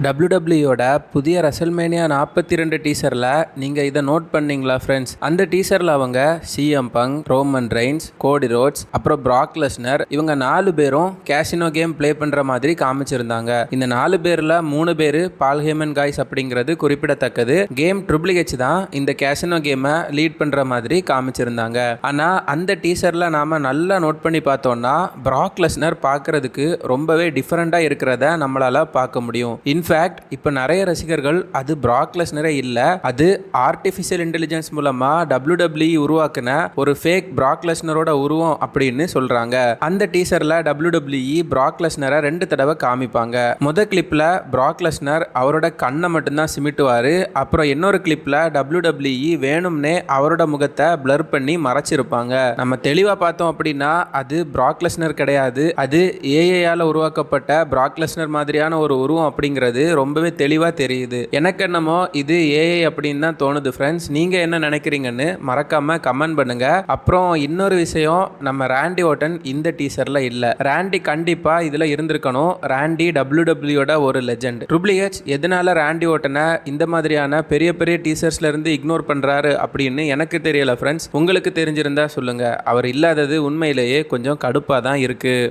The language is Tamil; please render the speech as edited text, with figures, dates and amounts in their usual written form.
WWE புதிய ரெசல்மேனியா 42 டீசரில் நீங்கள் இதை நோட் பண்ணீங்களா ஃப்ரெண்ட்ஸ்? அந்த டீசரில் அவங்க சிஎம் பங்க், ரோமன் ரெயின்ஸ், கோடி ரோட்ஸ், அப்புறம் பிராக் லெஸ்னர் இவங்க 4 பேரும் கேசினோ கேம் ப்ளே பண்ணுற மாதிரி காமிச்சிருந்தாங்க. இந்த 4 பேரில் 3 பேர் பால் ஹேமன் காய்ஸ் அப்படிங்கிறது குறிப்பிடத்தக்கது. கேம் ட்ரிபிள் ஹெச் தான் இந்த கேசினோ கேமை லீட் பண்ணுற மாதிரி காமிச்சிருந்தாங்க. ஆனால் அந்த டீசரில் நாம் நல்லா நோட் பண்ணி பார்த்தோம்னா பிராக் லெஸ்னர் பார்க்குறதுக்கு ரொம்பவே டிஃப்ரெண்ட்டாக இருக்கிறத நம்மளால் பார்க்க முடியும். இன்ஃபேக்ட் இப்போ நிறைய ரசிகர்கள் அது பிராக் லெஸ்னரே இல்லை, அது ஆர்டிஃபிஷியல் இன்டெலிஜென்ஸ் மூலமாக WWE உருவாக்குன ஒரு ஃபேக் பிராக் லெஸ்னரோட உருவம் அப்படின்னு சொல்கிறாங்க. அந்த டீசரில் WWE பிராக் லெஸ்னரை 2 தடவை காமிப்பாங்க. முதல் கிளிப்பில் பிராக் லெஸ்னர் அவரோட கண்ணை மட்டும்தான் சிமிட்டுவார். அப்புறம் இன்னொரு கிளிப்பில் WWE வேணும்னே அவரோட முகத்தை பிளர் பண்ணி மறைச்சிருப்பாங்க. நம்ம தெளிவாக பார்த்தோம் அப்படின்னா அது பிராக் லெஸ்னர் கிடையாது, அது ஏஐயால் உருவாக்கப்பட்ட பிராக் லெஸ்னர் மாதிரியான ஒரு உருவம் அப்படிங்கிறது ரொம்பவே தெளிவாக தெரியுது. எனக்கு என்னமோ இது ஏஐ அப்படின்னு தான் தோணுது ஃப்ரெண்ட்ஸ். நீங்கள் என்ன நினைக்கிறீங்கன்னு மறக்காம கமெண்ட் பண்ணுங்க. அப்புறம் இன்னொரு விஷயம், நம்ம ராண்டி ஓட்டன் இந்த டீசரில் இல்லை. ராண்டி கண்டிப்பாக இதில் இருந்திருக்கணும். ராண்டி WWE ஒரு லெஜெண்ட். ட்ரிபிள் ஹெச் எதனால ராண்டி ஓட்டனை இந்த மாதிரியான பெரிய பெரிய டீசர்ஸ்ல இருந்து இக்னோர் பண்ணுறாரு அப்படின்னு எனக்கு தெரியல ஃப்ரெண்ட்ஸ். உங்களுக்கு தெரிஞ்சிருந்தா சொல்லுங்க. அவர் இல்லாதது உண்மையிலேயே கொஞ்சம் கடுப்பாக தான் இருக்குது.